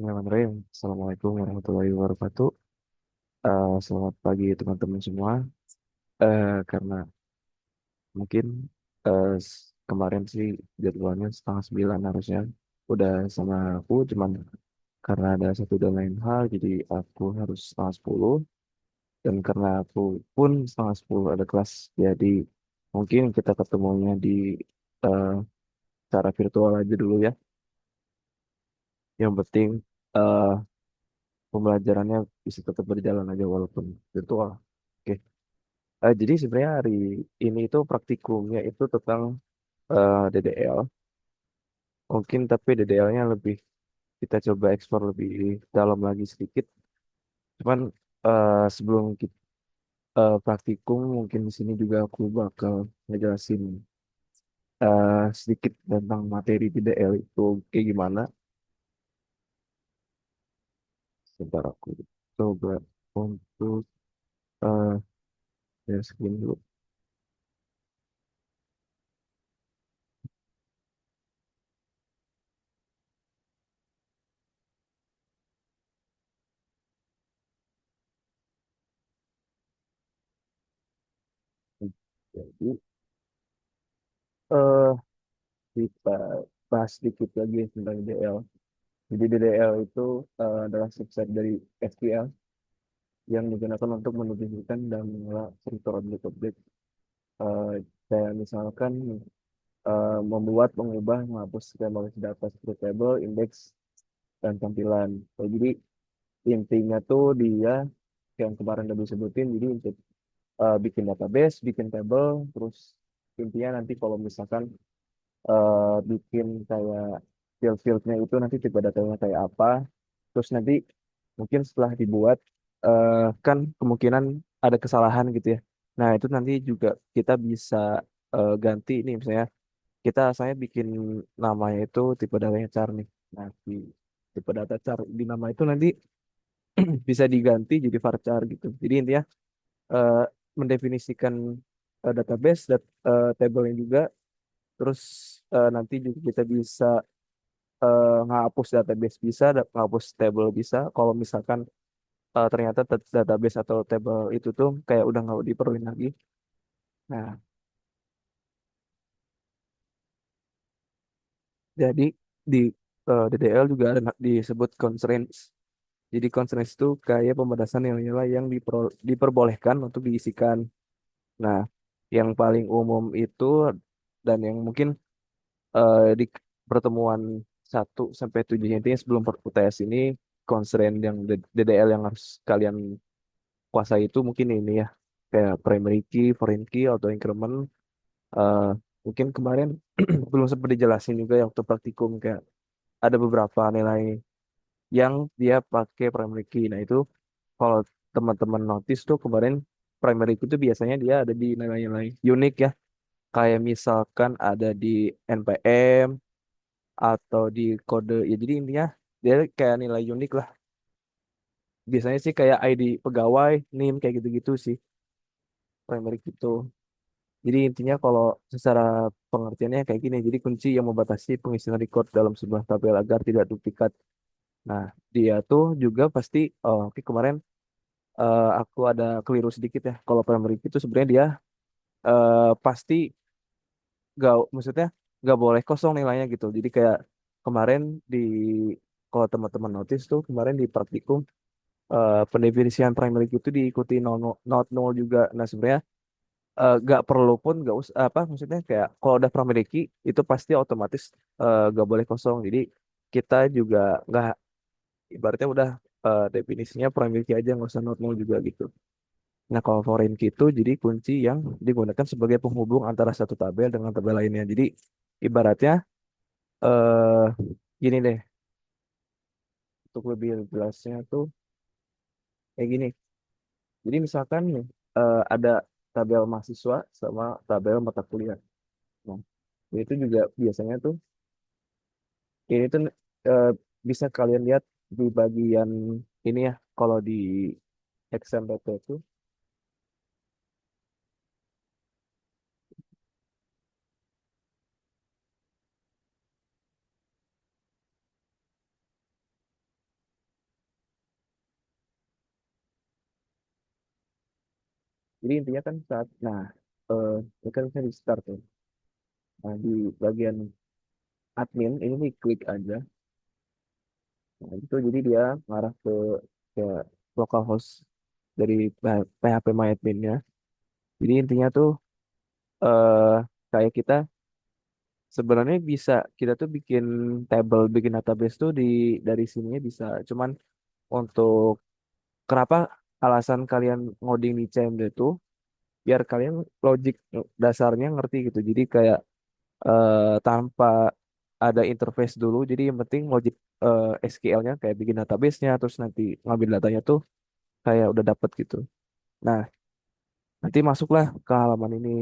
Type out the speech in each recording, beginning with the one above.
Bismillahirrahmanirrahim. Assalamualaikum warahmatullahi wabarakatuh. Selamat pagi teman-teman semua. Karena mungkin kemarin sih jadwalnya setengah sembilan harusnya udah sama aku, cuman karena ada satu dan lain hal, jadi aku harus setengah sepuluh. Dan karena aku pun setengah sepuluh ada kelas, jadi mungkin kita ketemunya di eh, cara virtual aja dulu ya. Yang penting eh, pembelajarannya bisa tetap berjalan aja walaupun virtual. Oke. Jadi sebenarnya hari ini itu praktikumnya itu tentang DDL. Mungkin tapi DDL-nya lebih kita coba eksplor lebih dalam lagi sedikit. Cuman sebelum kita praktikum mungkin di sini juga aku bakal ngejelasin sedikit tentang materi DDL itu kayak gimana. Sebentar aku coba untuk uh, ya screen dulu. Jadi eh kita bahas sedikit lagi tentang DDL. Jadi DDL itu adalah subset dari SQL yang digunakan untuk mendefinisikan dan mengelola struktur objek-objek. Eh, Kayak misalkan membuat, mengubah, menghapus memori data seperti table, indeks, dan tampilan. Jadi intinya tuh dia yang kemarin udah disebutin, jadi untuk bikin database, bikin table, terus intinya nanti kalau misalkan bikin kayak field-fieldnya itu nanti tipe datanya kayak apa. Terus nanti mungkin setelah dibuat kan kemungkinan ada kesalahan gitu ya. Nah itu nanti juga kita bisa ganti nih misalnya saya bikin namanya itu tipe datanya char nih. Nah di tipe data char di nama itu nanti bisa diganti jadi varchar gitu. Jadi intinya eh, mendefinisikan database, tabelnya juga. Terus nanti juga kita bisa ngapus database bisa, ngapus table bisa. Kalau misalkan ternyata database atau table itu tuh kayak udah nggak diperluin lagi. Nah, jadi di DDL juga ada disebut constraints. Jadi constraints itu kayak pembatasan nilai-nilai yang diperbolehkan untuk diisikan. Nah, yang paling umum itu dan yang mungkin di pertemuan 1 sampai 7 intinya sebelum UTS ini constraint yang DDL yang harus kalian kuasai itu mungkin ini ya kayak primary key, foreign key, auto increment. Eh, Mungkin kemarin belum sempat dijelasin juga ya waktu praktikum kayak ada beberapa nilai yang dia pakai primary key. Nah itu kalau teman-teman notice tuh kemarin primary key itu biasanya dia ada di nilai-nilai unik ya. Kayak misalkan ada di NPM atau di kode. Ya jadi intinya dia kayak nilai unik lah. Biasanya sih kayak ID pegawai, NIM kayak gitu-gitu sih primary key itu. Jadi intinya kalau secara pengertiannya kayak gini, jadi kunci yang membatasi pengisian record dalam sebuah tabel agar tidak duplikat. Nah, dia tuh juga pasti, oh, oke kemarin aku ada keliru sedikit ya. Kalau primary key itu sebenarnya dia pasti maksudnya gak boleh kosong nilainya gitu. Jadi kayak kemarin di, kalau teman-teman notice tuh kemarin di praktikum pendefinisian primary key itu diikuti not null juga. Nah sebenarnya gak perlu pun gak usah apa maksudnya kayak kalau udah primary key itu pasti otomatis gak boleh kosong jadi kita juga nggak ibaratnya udah definisinya primary key aja nggak usah not null juga gitu. Nah kalau foreign key itu jadi kunci yang digunakan sebagai penghubung antara satu tabel dengan tabel lainnya jadi ibaratnya eh gini deh untuk lebih jelasnya tuh kayak gini jadi misalkan nih ada tabel mahasiswa sama tabel mata kuliah. Nah, itu juga biasanya tuh ini tuh eh, bisa kalian lihat di bagian ini ya kalau di XMPP itu Jadi intinya kan saat, nah, ini kan bisa di start tuh. Nah, di bagian admin ini nih klik aja. Nah, itu jadi dia ngarah ke localhost dari PHP MyAdmin-nya. Jadi intinya tuh eh kayak kita sebenarnya bisa kita tuh bikin table, bikin database tuh dari sininya bisa. Cuman untuk kenapa alasan kalian ngoding di CMD itu biar kalian logik dasarnya ngerti gitu. Jadi kayak tanpa ada interface dulu. Jadi yang penting logik SQL-nya kayak bikin database-nya terus nanti ngambil datanya tuh kayak udah dapet gitu. Nah, nanti masuklah ke halaman ini.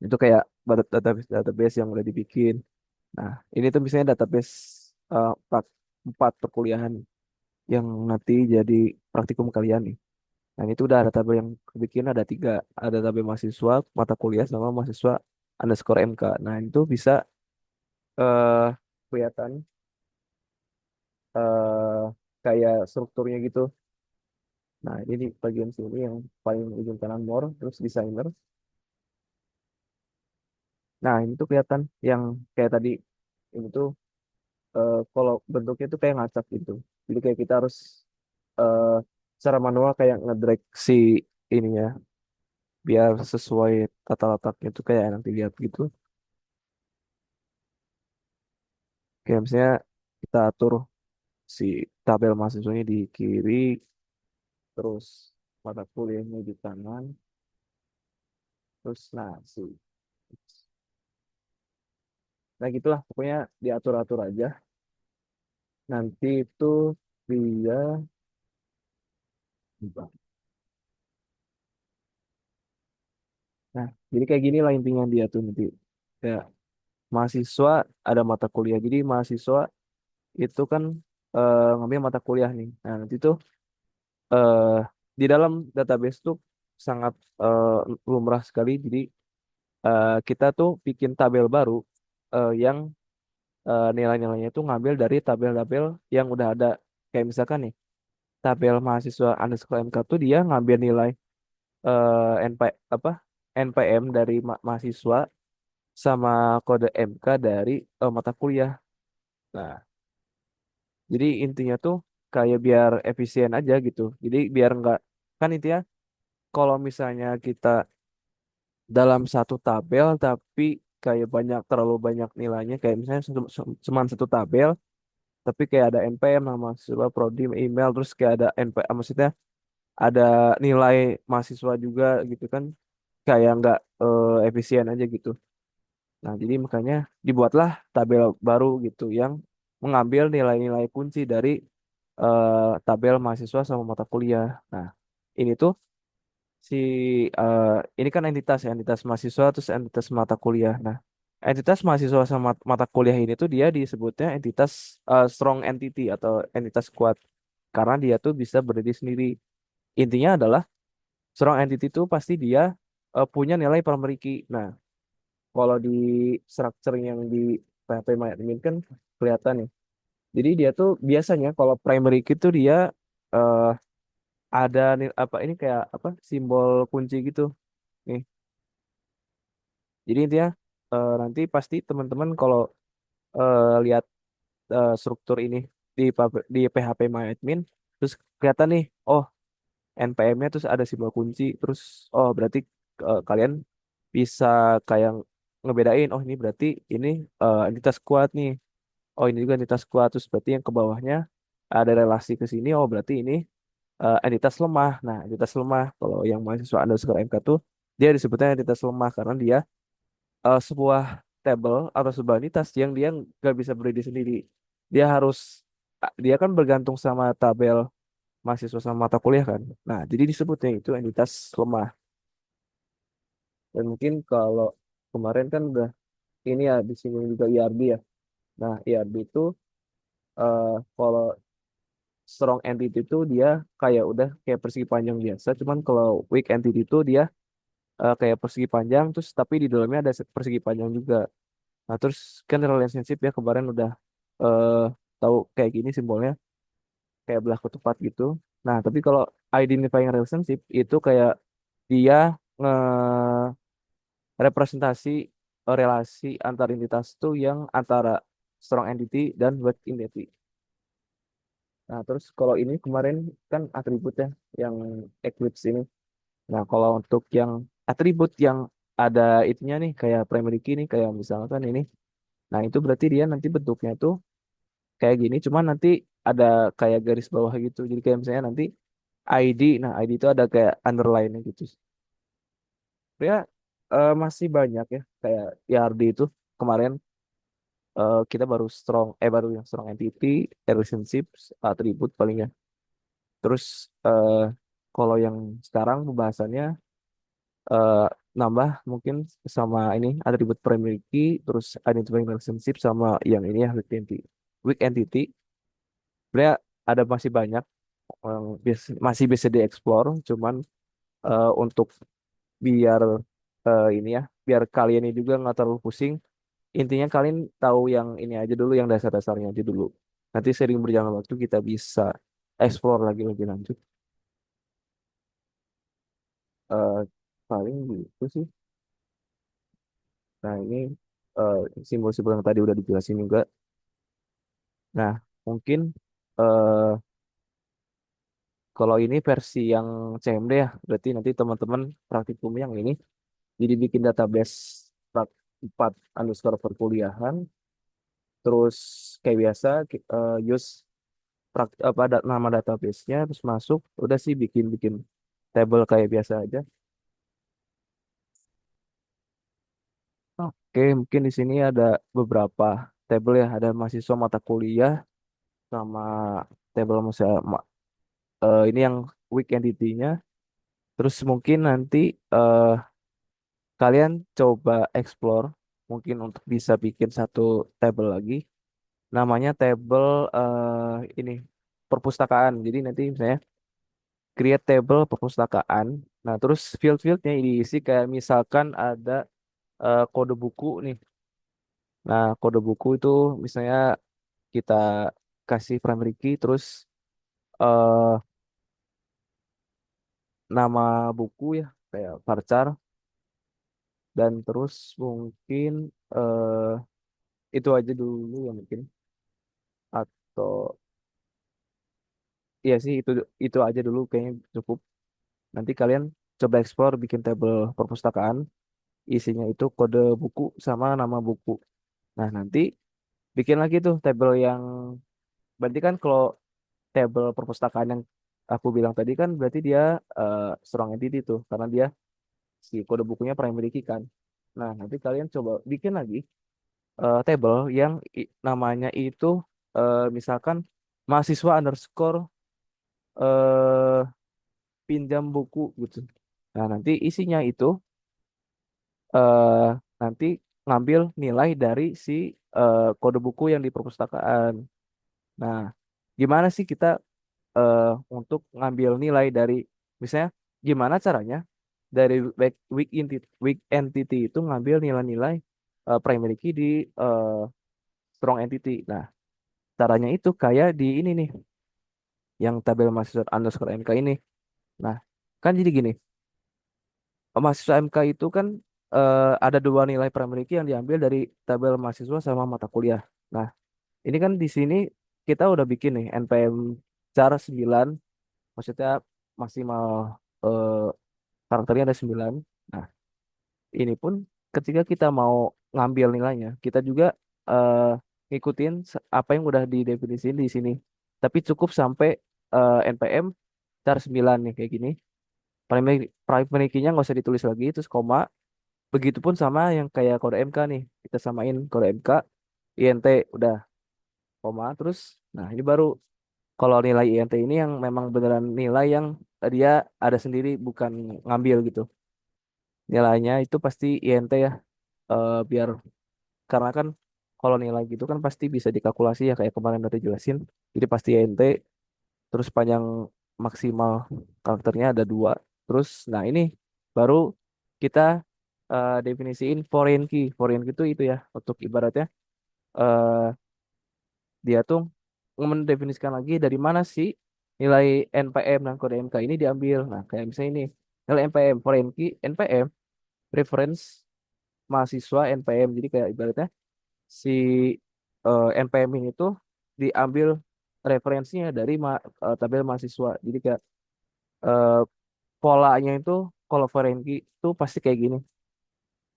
Itu kayak database database yang udah dibikin. Nah, ini tuh misalnya database empat perkuliahan yang nanti jadi praktikum kalian nih. Nah, itu udah ada tabel yang bikin ada tiga, ada tabel mahasiswa, mata kuliah sama mahasiswa underscore MK. Nah, itu bisa eh kelihatan eh kayak strukturnya gitu. Nah, ini di bagian sini yang paling ujung kanan more, terus designer. Nah, ini tuh kelihatan yang kayak tadi ini tuh kalau bentuknya tuh kayak ngacak gitu. Jadi kayak kita harus eh secara manual kayak ngedrag si ininya biar sesuai tata letaknya tuh kayak enak dilihat gitu. Kayak misalnya kita atur si tabel mahasiswanya di kiri, terus mata kuliahnya di kanan, terus nah gitulah pokoknya diatur-atur aja. Nanti itu dia, nah jadi kayak gini lah intinya dia tuh nanti kayak mahasiswa ada mata kuliah. Jadi mahasiswa itu kan ngambil mata kuliah nih. Nah nanti tuh eh di dalam database tuh sangat eh, lumrah sekali. Jadi kita tuh bikin tabel baru yang nilai-nilainya itu ngambil dari tabel-tabel yang udah ada. Kayak misalkan nih, tabel mahasiswa underscore MK tuh dia ngambil nilai NP apa NPM dari mahasiswa sama kode MK dari mata kuliah. Nah, jadi intinya tuh kayak biar efisien aja gitu. Jadi biar nggak kan intinya kalau misalnya kita dalam satu tabel tapi kayak terlalu banyak nilainya kayak misalnya cuma satu tabel tapi kayak ada NPM nama mahasiswa prodi email terus kayak ada NPM maksudnya ada nilai mahasiswa juga gitu kan kayak nggak efisien aja gitu. Nah jadi makanya dibuatlah tabel baru gitu yang mengambil nilai-nilai kunci dari tabel mahasiswa sama mata kuliah. Nah ini tuh si eh, ini kan entitas ya, entitas mahasiswa terus entitas mata kuliah. Nah, entitas mahasiswa sama mata kuliah ini tuh dia disebutnya entitas strong entity atau entitas kuat karena dia tuh bisa berdiri sendiri. Intinya adalah strong entity itu pasti dia punya nilai per Nah, kalau di structure yang di PHP MyAdmin kan kelihatan nih. Jadi dia tuh biasanya kalau primary key itu dia eh, ada nih apa ini kayak apa simbol kunci gitu. Nih, jadi intinya nanti pasti teman-teman kalau lihat struktur ini di PHP MyAdmin, terus kelihatan nih, oh NPM-nya terus ada simbol kunci, terus oh berarti kalian bisa kayak ngebedain, oh ini berarti ini entitas kuat nih, oh ini juga entitas kuat, terus berarti yang ke bawahnya ada relasi ke sini, oh berarti ini entitas lemah. Nah, entitas lemah kalau yang mahasiswa underscore MK tuh dia disebutnya entitas lemah karena dia sebuah table atau sebuah entitas yang dia nggak bisa berdiri sendiri. Dia harus dia kan bergantung sama tabel mahasiswa sama mata kuliah kan. Nah, jadi disebutnya itu entitas lemah. Dan mungkin kalau kemarin kan udah ini ya disinggung juga IRB ya. Nah, IRB itu kalau strong entity itu dia kayak udah kayak persegi panjang biasa. Cuman kalau weak entity itu dia kayak persegi panjang terus tapi di dalamnya ada persegi panjang juga. Nah, terus kan relationship ya kemarin udah eh tahu kayak gini simbolnya kayak belah ketupat gitu. Nah, tapi kalau identifying relationship itu kayak dia representasi relasi antar entitas tuh yang antara strong entity dan weak entity. Nah, terus kalau ini kemarin kan atribut ya yang Eclipse ini. Nah, kalau untuk yang atribut yang ada itunya nih kayak primary key nih kayak misalkan ini. Nah, itu berarti dia nanti bentuknya tuh kayak gini, cuman nanti ada kayak garis bawah gitu. Jadi kayak misalnya nanti ID, nah ID itu ada kayak underline gitu. Ya, masih banyak ya kayak ERD itu kemarin kita baru yang strong entity, relationships, atribut paling ya. Terus eh, kalau yang sekarang pembahasannya eh, nambah mungkin sama ini atribut primary key, terus identifying relationship sama yang ini ya weak entity. Weak entity, sebenarnya ada masih banyak yang masih bisa dieksplor, cuman untuk biar ini ya, biar kalian ini juga nggak terlalu pusing. Intinya kalian tahu yang ini aja dulu, yang dasar-dasarnya aja dulu. Nanti sering berjalan waktu kita bisa explore lagi lebih lanjut. Eh, Paling gitu sih. Nah ini eh, simbol-simbol yang tadi udah dijelasin juga. Nah mungkin eh, kalau ini versi yang CMD ya, berarti nanti teman-teman praktikum yang ini, jadi bikin database prak 4 underscore perkuliahan, terus kayak biasa use nama database-nya, terus masuk, udah sih bikin-bikin table kayak biasa aja. Oke, mungkin di sini ada beberapa table ya, ada mahasiswa mata kuliah sama table ini yang week entity-nya. Terus mungkin nanti eh, kalian coba explore mungkin untuk bisa bikin satu table lagi. Namanya table ini perpustakaan. Jadi nanti misalnya create table perpustakaan. Nah, terus field-fieldnya diisi kayak misalkan ada kode buku nih. Nah, kode buku itu misalnya kita kasih primary key, terus eh, nama buku ya, kayak varchar, dan terus mungkin itu aja dulu ya mungkin. Atau iya sih itu aja dulu kayaknya cukup. Nanti kalian coba explore bikin table perpustakaan, isinya itu kode buku sama nama buku. Nah, nanti bikin lagi tuh table yang berarti kan kalau table perpustakaan yang aku bilang tadi kan berarti dia eh, strong entity tuh karena dia si kode bukunya primary key kan. Nah, nanti kalian coba bikin lagi table yang namanya itu misalkan mahasiswa underscore eh, pinjam buku gitu. Nah, nanti isinya itu eh, nanti ngambil nilai dari si kode buku yang di perpustakaan. Nah, gimana sih kita eh, untuk ngambil nilai dari misalnya gimana caranya dari weak entity itu ngambil nilai-nilai primary key di eh, strong entity. Nah, caranya itu kayak di ini nih, yang tabel mahasiswa underscore MK ini. Nah, kan jadi gini, mahasiswa MK itu kan ada dua nilai primary key yang diambil dari tabel mahasiswa sama mata kuliah. Nah, ini kan di sini kita udah bikin nih NPM car 9, maksudnya maksimal eh, karakternya ada 9. Nah, ini pun ketika kita mau ngambil nilainya, kita juga eh, ngikutin apa yang udah didefinisiin di sini. Tapi cukup sampai NPM car 9 nih kayak gini. Primary, primary key-nya nggak usah ditulis lagi, terus koma. Begitupun sama yang kayak kode MK nih. Kita samain kode MK, INT, udah koma. Terus, nah ini baru kalau nilai INT ini yang memang beneran nilai yang dia ada sendiri, bukan ngambil gitu. Nilainya itu pasti INT ya, biar karena kan kalau nilai gitu kan pasti bisa dikalkulasi ya kayak kemarin udah dijelasin. Jadi pasti INT, terus panjang maksimal karakternya ada 2. Terus, nah ini baru kita definisiin foreign key. Foreign key itu ya, untuk ibaratnya eh, dia tuh mendefinisikan lagi dari mana sih nilai NPM dan kode MK ini diambil. Nah, kayak misalnya ini. Kalau NPM, foreign key, NPM, reference mahasiswa NPM. Jadi kayak ibaratnya si NPM ini tuh diambil referensinya dari tabel mahasiswa. Jadi kayak eh, polanya itu kalau foreign key itu pasti kayak gini.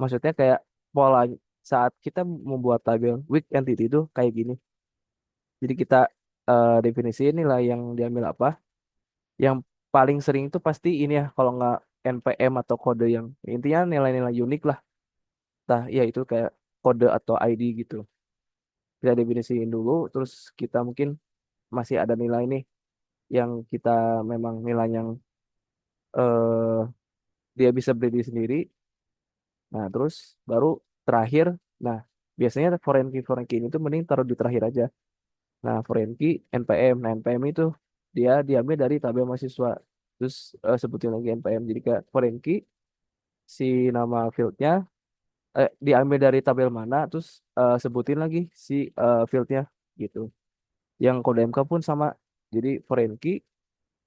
Maksudnya kayak pola saat kita membuat tabel weak entity itu kayak gini. Jadi kita definisi inilah yang diambil apa. Yang paling sering itu pasti ini ya kalau nggak NPM atau kode yang intinya nilai-nilai unik lah. Nah, ya itu kayak kode atau ID gitu. Kita definisiin dulu, terus kita mungkin masih ada nilai nih yang kita memang nilai yang eh, dia bisa berdiri sendiri. Nah, terus baru terakhir, nah biasanya foreign key ini tuh mending taruh di terakhir aja. Nah, foreign key NPM. Nah, NPM itu dia diambil dari tabel mahasiswa. Terus sebutin lagi NPM. Jadi kayak foreign key, si nama fieldnya diambil dari tabel mana, terus sebutin lagi si fieldnya gitu. Yang kode MK pun sama. Jadi foreign key,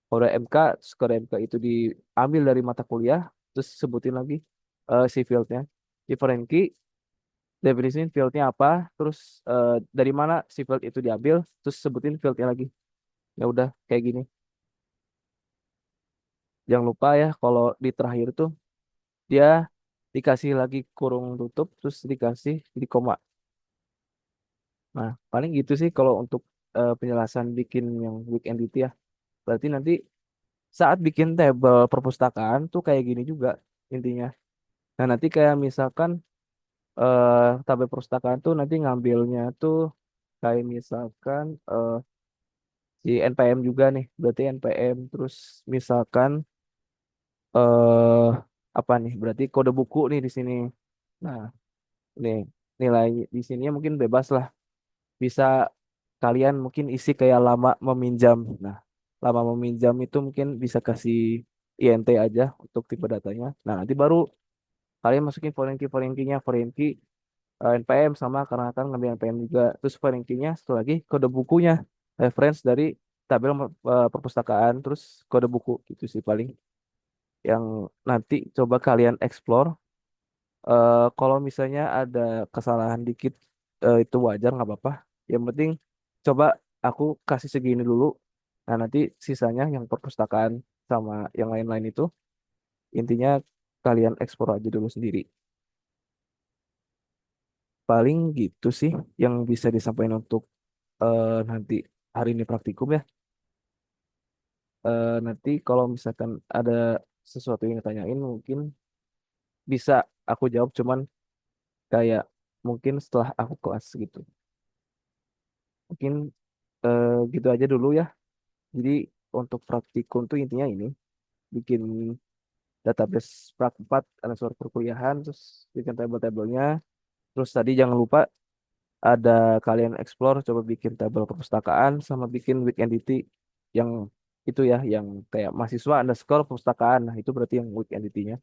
kode MK, terus kode MK itu diambil dari mata kuliah, terus sebutin lagi si fieldnya. Di foreign key, definisi fieldnya apa, terus dari mana si field itu diambil, terus sebutin fieldnya lagi. Ya udah kayak gini. Jangan lupa ya kalau di terakhir tuh dia dikasih lagi kurung tutup, terus dikasih di koma. Nah, paling gitu sih kalau untuk penjelasan bikin yang weak entity ya. Berarti nanti saat bikin tabel perpustakaan tuh kayak gini juga intinya. Nah, nanti kayak misalkan tabel perpustakaan tuh nanti ngambilnya tuh kayak misalkan si NPM juga nih. Berarti NPM terus misalkan eh apa nih? Berarti kode buku nih di sini. Nah, nih nilai di sini mungkin bebas lah. Bisa kalian mungkin isi kayak lama meminjam. Nah, lama meminjam itu mungkin bisa kasih INT aja untuk tipe datanya. Nah, nanti baru kalian masukin foreign key-nya, foreign key NPM sama karena kan ngambil NPM juga. Terus foreign key-nya satu lagi kode bukunya, reference dari tabel perpustakaan, terus kode buku itu sih paling yang nanti coba kalian explore. Kalau misalnya ada kesalahan dikit itu wajar nggak apa-apa. Yang penting coba aku kasih segini dulu. Nah nanti sisanya yang perpustakaan sama yang lain-lain itu intinya kalian eksplor aja dulu sendiri. Paling gitu sih yang bisa disampaikan untuk nanti hari ini praktikum ya. Nanti kalau misalkan ada sesuatu yang ditanyain mungkin bisa aku jawab cuman kayak mungkin setelah aku kelas gitu. Mungkin gitu aja dulu ya. Jadi untuk praktikum tuh intinya ini bikin database Prak 4 surat perkuliahan, terus bikin tabel-tabelnya. Terus tadi jangan lupa ada kalian explore coba bikin tabel perpustakaan sama bikin weak entity yang itu ya yang kayak mahasiswa underscore perpustakaan. Nah, itu berarti yang weak entity-nya.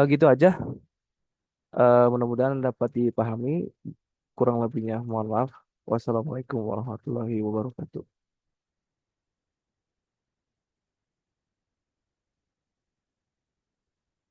Gitu aja. Mudah-mudahan dapat dipahami. Kurang lebihnya mohon maaf. Wassalamualaikum warahmatullahi wabarakatuh.